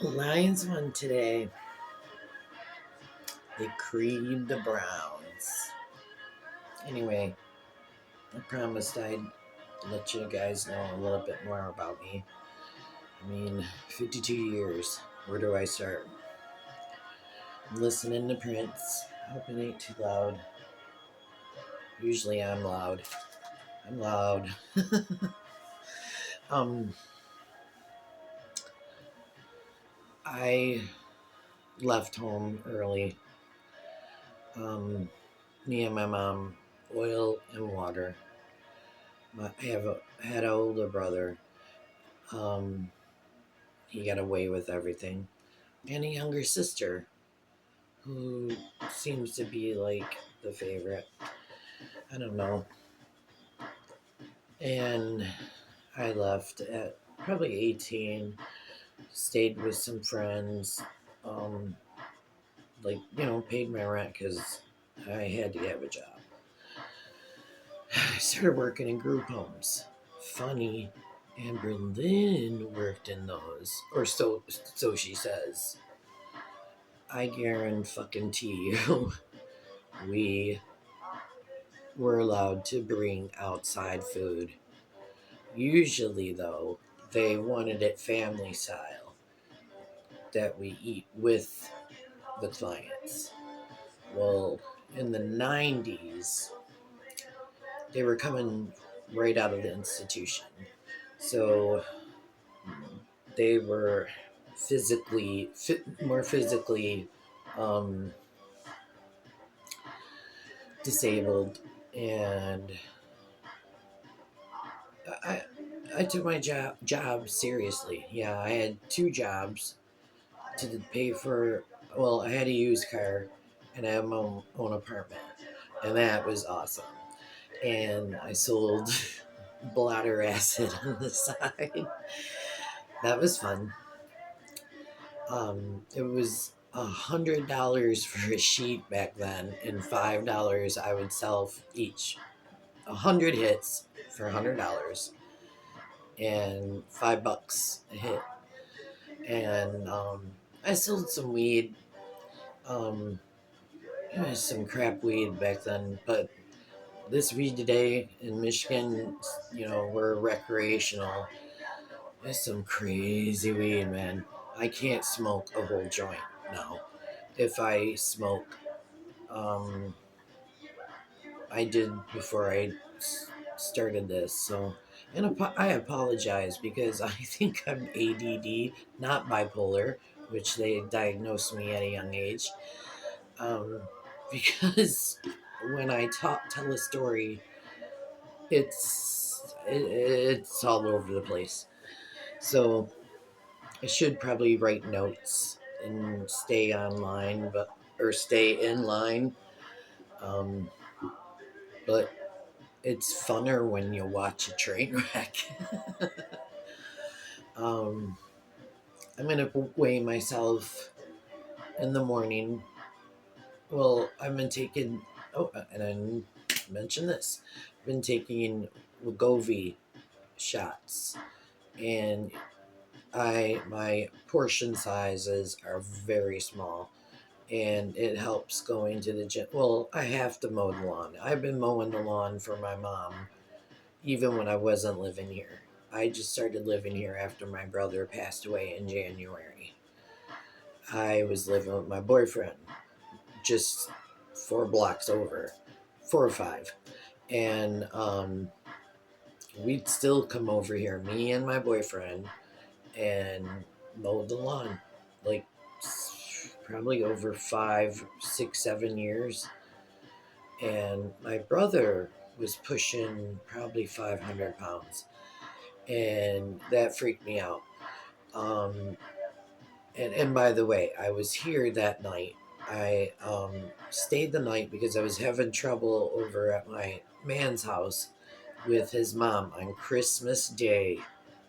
Lions won today. They creamed the Browns. Anyway, I promised I'd let you guys know a little bit more about me. 52 years. Where do I start? I'm listening to Prince. Hope it ain't too loud. Usually I'm loud. I'm loud. um, I left home early. Me and my mom, oil and water. I had an older brother. Um, he got away with everything, and a younger sister who seems to be like the favorite. I don't know. And I left at probably 18, stayed with some friends, um, paid my rent because I had to have a job. I started working in group homes. Funny, Amberlynn worked in those, or so she says. I guarantee you, we were allowed to bring outside food. Usually, though, they wanted it family style that we eat with the clients. Well, in the 90s, they were coming right out of the institution. So they were more physically um, disabled, and I I took my job seriously. Yeah, I had two jobs to pay for. Well, I had a used car, and I had my own apartment, and that was awesome. And I sold bladder acid on the side. That was fun. It was $100 for a sheet back then, and $5 I would sell each. 100 hits for $100, and $5 a hit. And I sold some weed. Um, it was some crap weed back then, but this weed today in Michigan, we're recreational. It's some crazy weed, man. I can't smoke a whole joint now. If I smoke, um, I did before I started this. So, and I apologize because I think I'm ADD, not bipolar, which they diagnosed me at a young age. Um, because when I tell a story, it's all over the place. So I should probably write notes and stay online, or stay in line. Um, but it's funner when you watch a train wreck. um, I'm gonna weigh myself in the morning. Well, I've been taking. Oh, and I mentioned this. I've been taking Wegovy shots, and my portion sizes are very small, and it helps going to the gym. Well, I have to mow the lawn. I've been mowing the lawn for my mom even when I wasn't living here. I just started living here after my brother passed away in January. I was living with my boyfriend just 4 blocks over, 4 or 5. And we'd still come over here, me and my boyfriend, and mow the lawn. Like probably over 5, 6, 7 years. And my brother was pushing probably 500 pounds. And that freaked me out. Um, and by the way, I was here that night. I stayed the night because I was having trouble over at my man's house with his mom on Christmas Day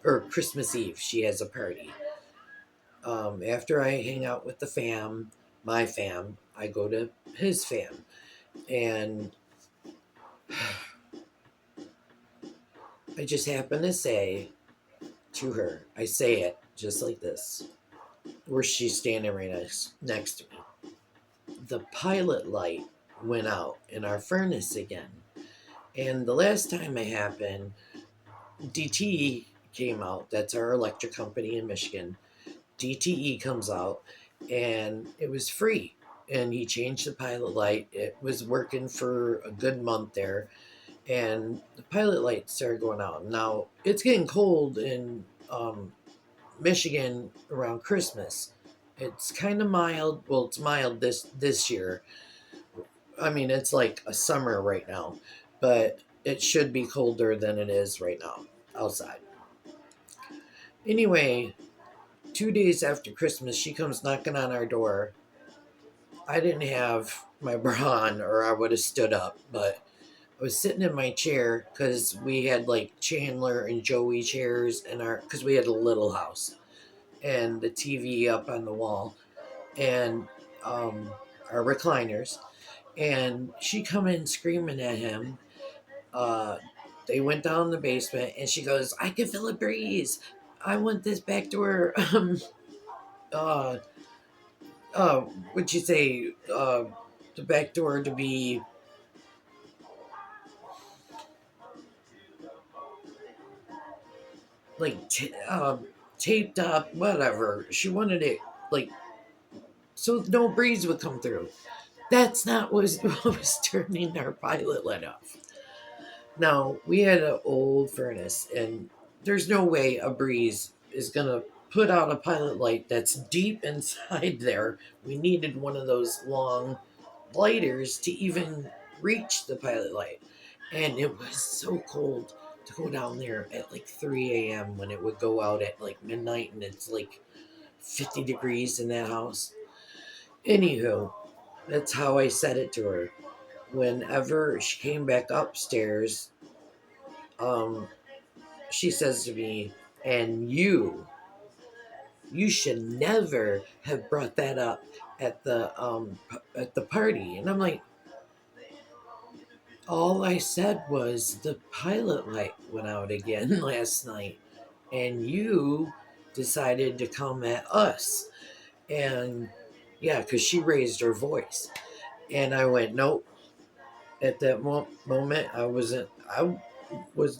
or Christmas Eve. She has a party. After I hang out with the fam, my fam, I go to his fam. And I just happen to say to her, I say it just like this: where she's standing right next to me. The pilot light went out in our furnace again. And the last time it happened, DTE came out. That's our electric company in Michigan. DTE comes out and it was free. And he changed the pilot light. It was working for a good month there. And the pilot light started going out. Now, it's getting cold in Michigan around Christmas. It's kind of mild. Well, it's mild this year. I mean, it's like a summer right now, but it should be colder than it is right now outside. Anyway, 2 days after Christmas, she comes knocking on our door. I didn't have my bra on, or I would have stood up, but I was sitting in my chair because we had like Chandler and Joey chairs in our, because we had a little house, and the TV up on the wall, and um, our recliners. And she come in screaming at him. Uh, they went down the basement, and she goes, "I can feel a breeze. I want this back door." Uh, what'd you say? The back door to be like taped up, whatever. She wanted it like so no breeze would come through. That's not what was turning our pilot light off. Now we had an old furnace, and there's no way a breeze is gonna put out a pilot light that's deep inside there. We needed one of those long lighters to even reach the pilot light. And it was so cold to go down there at like 3 a.m. when it would go out at like midnight and it's like 50 degrees in that house. Anywho, that's how I said it to her. Whenever she came back upstairs, um, she says to me, "And you should never have brought that up at the party." And I'm like, all I said was the pilot light went out again last night, and you decided to come at us. And yeah, because she raised her voice. And I went, nope. At that moment, I was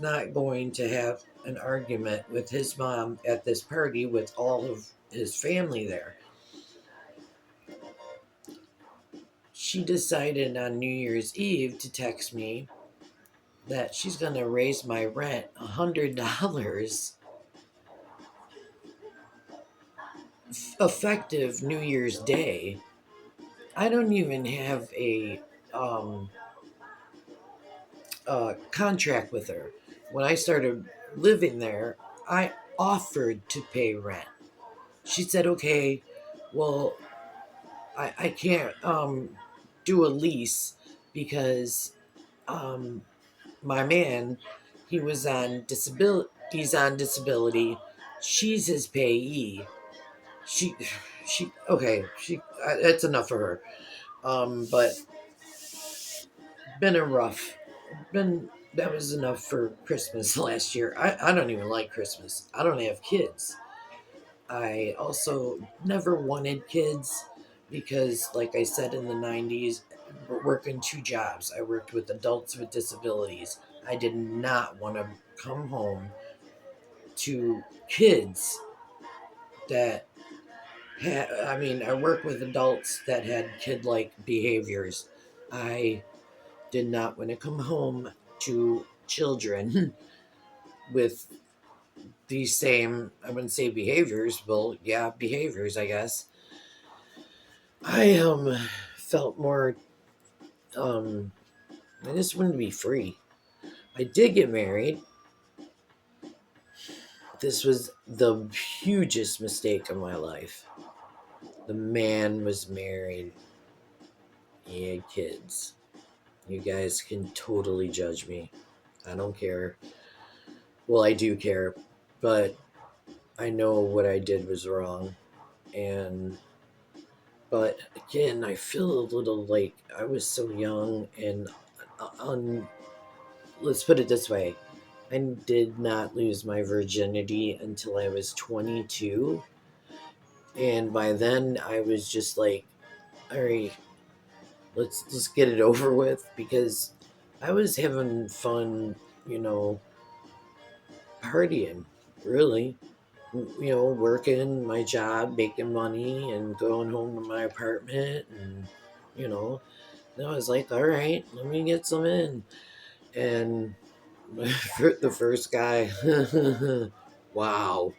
not going to have an argument with his mom at this party with all of his family there. She decided on New Year's Eve to text me that she's going to raise my rent $100 effective New Year's Day. I don't even have um, a contract with her. When I started living there, I offered to pay rent. She said, okay, well, I can't do a lease because um, my man, he was on disability. He's on disability. She's his payee. She, that's enough for her. But been a rough, been that was enough for Christmas last year. I don't even like Christmas. I don't have kids. I also never wanted kids because, like I said in the 90s, working two jobs. I worked with adults with disabilities. I did not want to come home to kids that I mean, I work with adults that had kid like behaviors. I did not want to come home to children with these same, I wouldn't say behaviors, well, yeah, behaviors, I guess. I felt more, um, I just wanted to be free. I did get married. This was the hugest mistake of my life. The man was married. He had kids. You guys can totally judge me. I don't care. Well, I do care, but I know what I did was wrong. And, but again, I feel a little like I was so young and let's put it this way. I did not lose my virginity until I was 22. And by then I was just like, all right, let's get it over with, because I was having fun, you know, partying, really. You know, working my job, making money, and going home to my apartment, and you know, then I was like, all right, let me get some in. And the first guy, wow,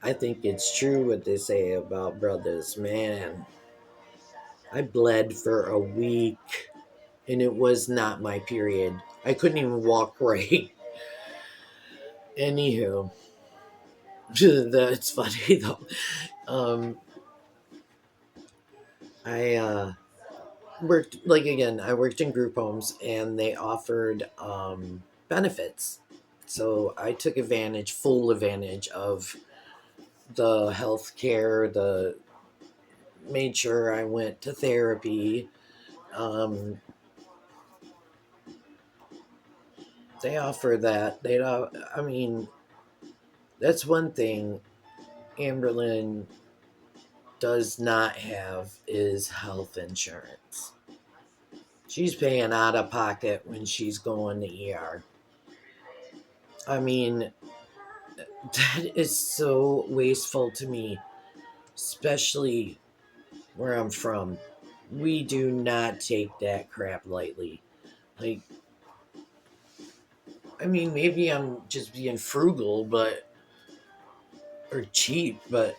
I think it's true what they say about brothers. Man, I bled for a week, and it was not my period. I couldn't even walk right. Anywho, that's funny though. Um, I worked, like, again, I worked in group homes, and they offered benefits. So I took advantage, full advantage of the health care, the made sure I went to therapy. Um, they offer that. I mean, that's one thing Amberlynn does not have is health insurance. She's paying out of pocket when she's going to ER. I mean, that is so wasteful to me, especially where I'm from. We do not take that crap lightly. Like, I mean, maybe I'm just being frugal, but or cheap, but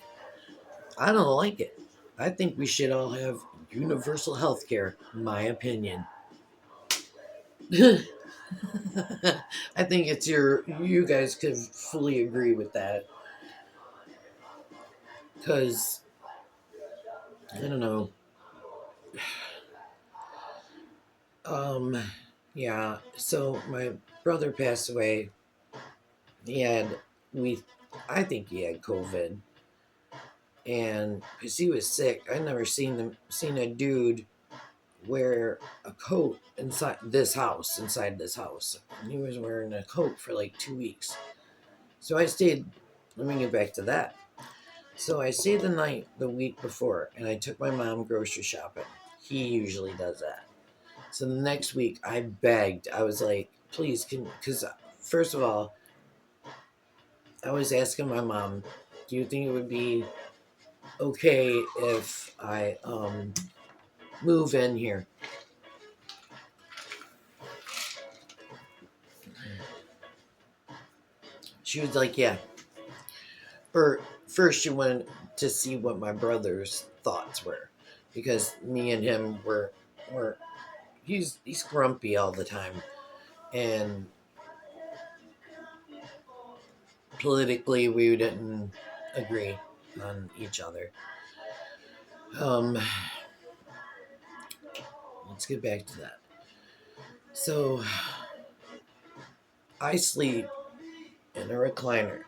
I don't like it. I think we should all have universal health care, in my opinion. I think it's you guys could fully agree with that, because I don't know. Um, yeah. So my brother passed away. He had we, I think he had COVID, and because he was sick, I never seen a dude wear a coat inside this house, and he was wearing a coat for like 2 weeks. So I stayed. Let me get back to that. So I stayed the week before, and I took my mom grocery shopping. He usually does that. So the next week, I begged. I was like, please, because first of all, I was asking my mom, do you think it would be okay if I move in here? She was like, yeah. Or first, she wanted to see what my brother's thoughts were, because me and him were he's grumpy all the time, and politically we didn't agree on each other. Um, let's get back to that. So I sleep in a recliner.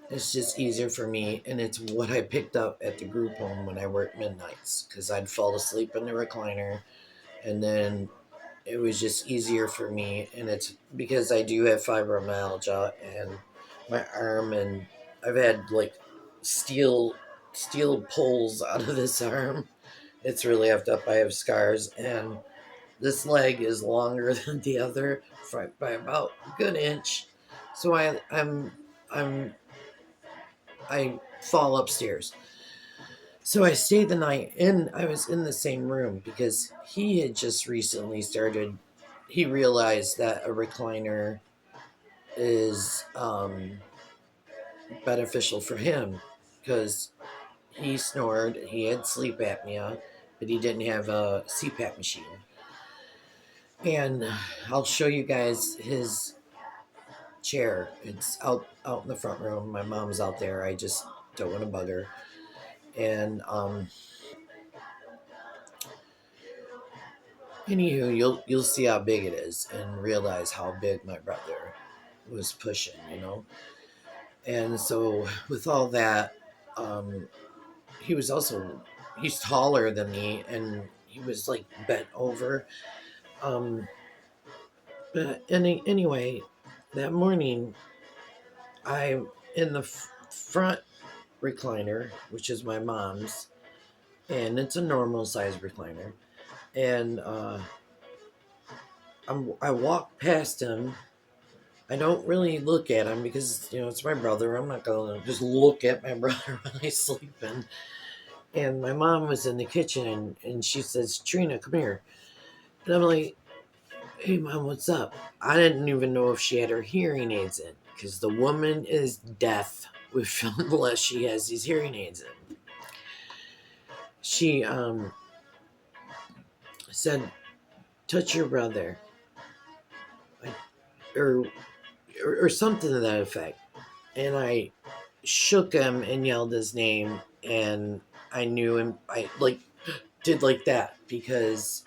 It's just easier for me, and it's what I picked up at the group home when I worked midnights, because I'd fall asleep in the recliner, and then it was just easier for me. And it's because I do have fibromyalgia, and my arm, and I've had like steel steel pulls out of this arm. It's really effed up. I have scars, and this leg is longer than the other by about a good inch. So I'm I fall upstairs. So I stayed the night, and I was in the same room because he had just recently started. He realized that a recliner is beneficial for him, because he snored, he had sleep apnea, but he didn't have a CPAP machine. And I'll show you guys his chair. It's out in the front room. My mom's out there. I just don't want to bug her. And anywho, you'll see how big it is and realize how big my brother was pushing, you know. And so with all that, um, he was also he's taller than me, and he was like bent over. Um, but anyway, that morning I in the front recliner, which is my mom's, and it's a normal size recliner. And I walk past him. I don't really look at him because it's my brother. I'm not gonna just look at my brother when he's sleeping. And my mom was in the kitchen, and she says, "Trina, come here." And I'm like, "Hey, mom, what's up?" I didn't even know if she had her hearing aids in because the woman is deaf with unless she has these hearing aids in. She said, "Touch your brother," or or something to that effect. And I shook him and yelled his name, and I knew him. I did like that because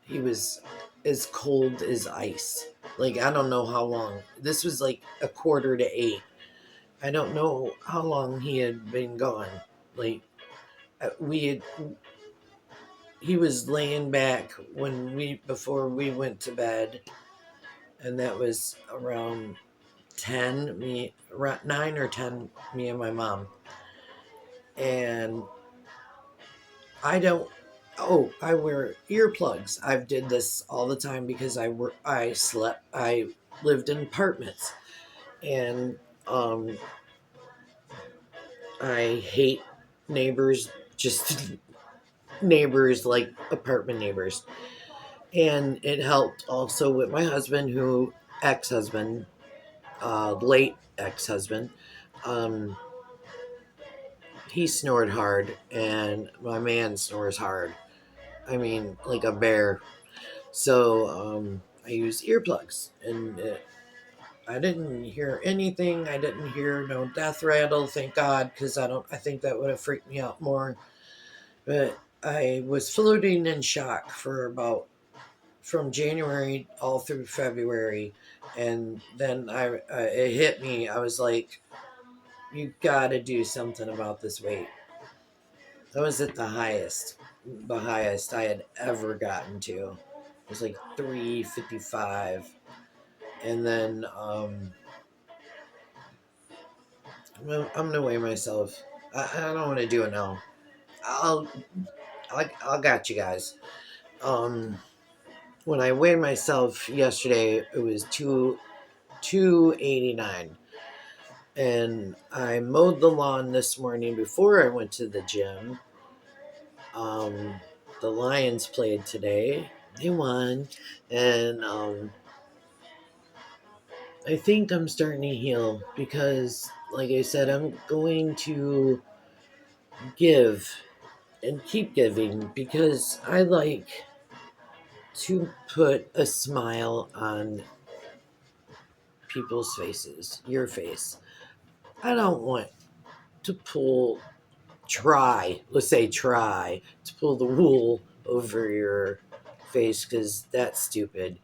he was as cold as ice. Like, I don't know how long. This was like 7:45. I don't know how long he had been gone. Like, we had he was laying back before we went to bed, and that was around 9 or 10, me and my mom. And I don't. Oh, I wear earplugs. I've did this all the time because I lived in apartments, and I hate neighbors. Just neighbors, like apartment neighbors. And it helped also with my husband, ex-husband, late ex-husband. Um, he snored hard, and my man snores hard. I mean, like a bear. So I use earplugs, and I didn't hear anything. I didn't hear no death rattle, thank God, because I think that would have freaked me out more. But I was floating in shock from January all through February, and then it hit me. I was like, "You got to do something about this weight." I was at the highest I had ever gotten to. It was like 355, and then I'm gonna weigh myself. I don't want to do it now. I'll I'll got you guys. Um, when I weighed myself yesterday, it was 289, and I mowed the lawn this morning before I went to the gym. Um, the Lions played today. They won, and I think I'm starting to heal because, like I said, I'm going to give and keep giving because I like to put a smile on people's faces, your face. I don't want to try to pull the wool over your face because that's stupid.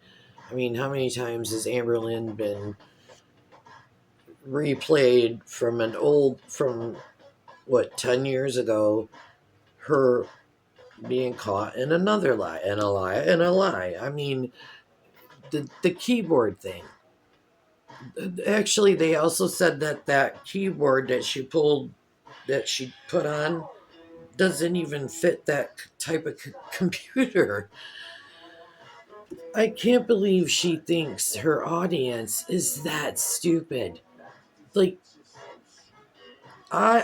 I mean, how many times has Amberlynn been replayed from what, 10 years ago, her being caught in another lie and a lie and a lie? I mean, the keyboard thing. Actually, they also said that keyboard that she put on doesn't even fit that type of computer. I can't believe she thinks her audience is that stupid. Like,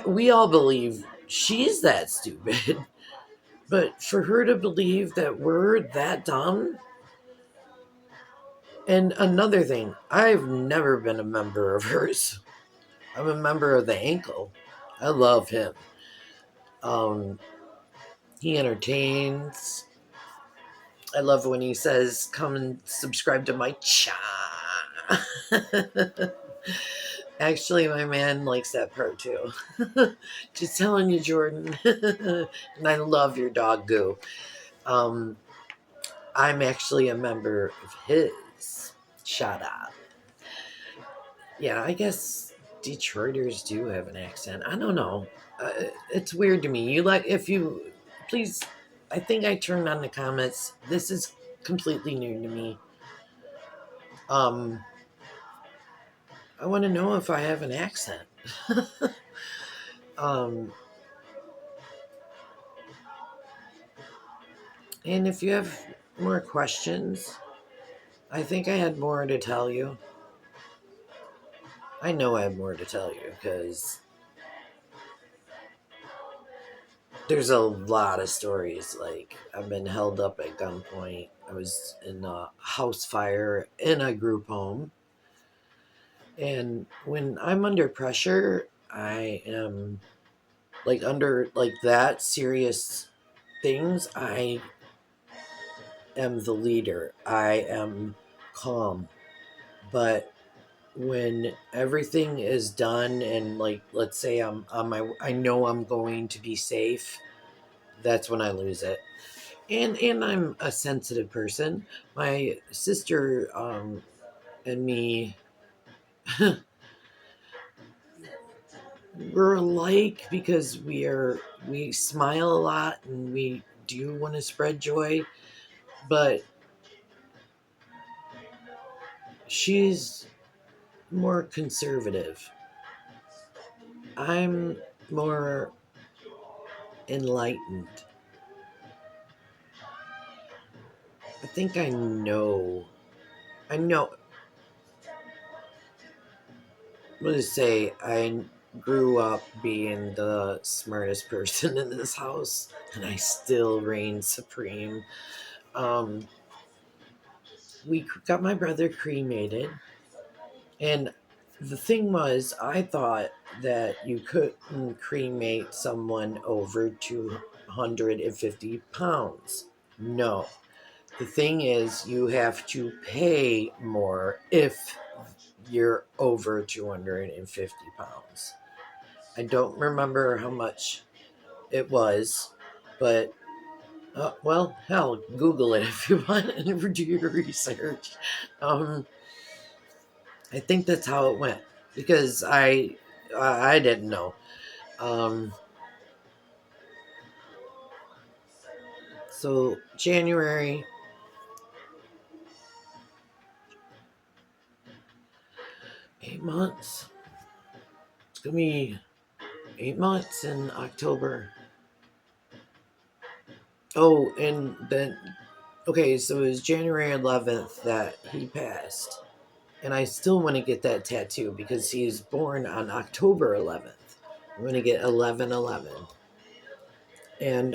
we all believe she's that stupid, but for her to believe that we're that dumb. And another thing, I've never been a member of hers. I'm a member of the Ankle. I love him. Um, he entertains. I love when he says, "Come and subscribe to my cha." Actually, my man likes that part too. Just telling you, Jordan. And I love your dog, Goo. Um, I'm actually a member of his. Shut up. Yeah, I guess Detroiters do have an accent. I don't know. It's weird to me. If you, please, I think I turned on the comments. This is completely new to me. Um, I want to know if I have an accent. um, and if you have more questions, I think I had more to tell you. I know I have more to tell you because there's a lot of stories. Like, I've been held up at gunpoint. I was in a house fire in a group home. And when I'm under pressure, I am like under like that serious things. I am the leader. I am calm. But when everything is done and like let's say I'm on my I know I'm going to be safe, that's when I lose it. And I'm a sensitive person. My sister and me we're alike because we smile a lot and we do want to spread joy, but she's more conservative. I'm more enlightened. I think I know I'm gonna say I grew up being the smartest person in this house, and I still reign supreme. Um, we got my brother cremated, and the thing was, I thought that you couldn't cremate someone over 250 pounds. No. The thing is, you have to pay more if you're over 250 pounds. I don't remember how much it was, but well, hell, Google it if you want and do your research. Um, I think that's how it went because I didn't know. Um, so January 8 months. It's gonna be 8 months in October. Oh, and then okay, so it was January 11th that he passed. And I still want to get that tattoo because he was born on October 11th. I'm going to get 1111. And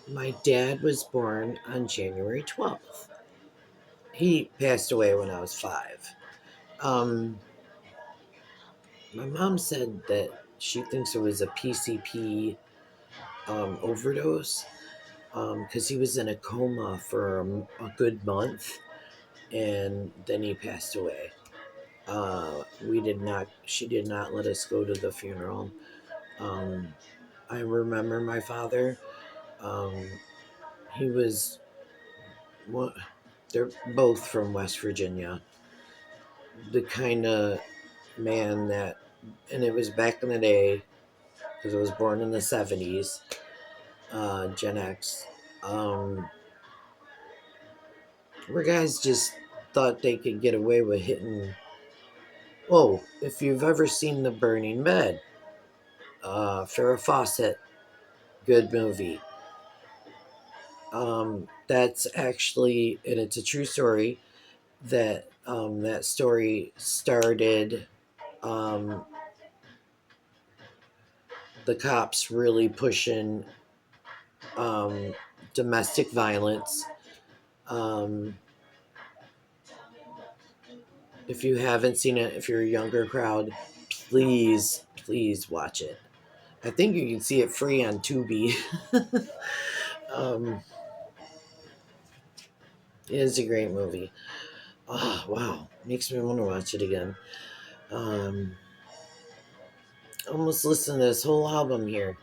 my dad was born on January 12th. He passed away when I was 5. Um, my mom said that she thinks it was a PCP overdose because he was in a coma for a good month and then he passed away. We did not, she did not let us go to the funeral. Um, I remember my father. Um, he was one, they're both from West Virginia. The kind of man that, and it was back in the day because I was born in the 70s, Gen X, where guys just thought they could get away with hitting. Oh, if you've ever seen The Burning Bed, Farrah Fawcett, good movie. That's actually, and it's a true story that that story started um, the cops really pushing um, domestic violence. Um, if you haven't seen it, if you're a younger crowd, please watch it. I think you can see it free on Tubi. um, it is a great movie. Oh, wow. Makes me want to watch it again. Um, almost listen to this whole album here.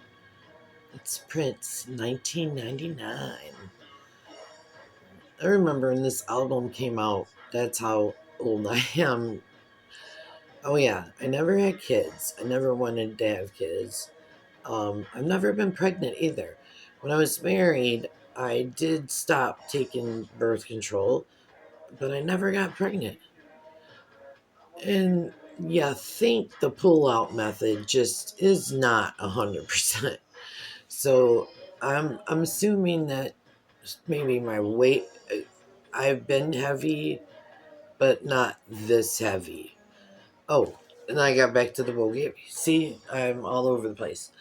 It's Prince, 1999. I remember when this album came out, that's how old I am. Oh, yeah, I never had kids. I never wanted to have kids. I've never been pregnant either. When I was married, I did stop taking birth control. but I never got pregnant. And yeah, I think the pull-out method just is not 100%. So I'm assuming that maybe my weight, I've been heavy, but not this heavy. Oh, and I got back to the Wegovy. See, I'm all over the place.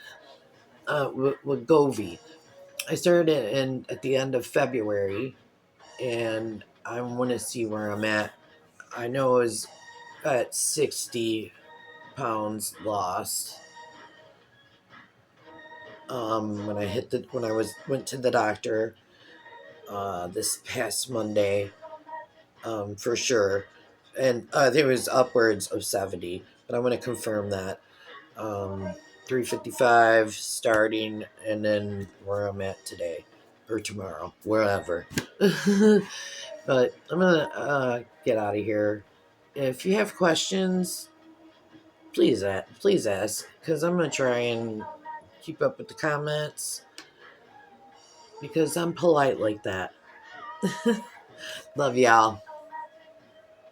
Wegovy. I started it at the end of February, and I want to see where I'm at. I know I was at 60 pounds lost. When I went to the doctor this past Monday, for sure, and there was upwards of 70, but I want to confirm that. 355 starting, and then where I'm at today or tomorrow, wherever. But I'm gonna get out of here. If you have questions, please ask, because I'm gonna try and keep up with the comments because I'm polite like that. Love y'all.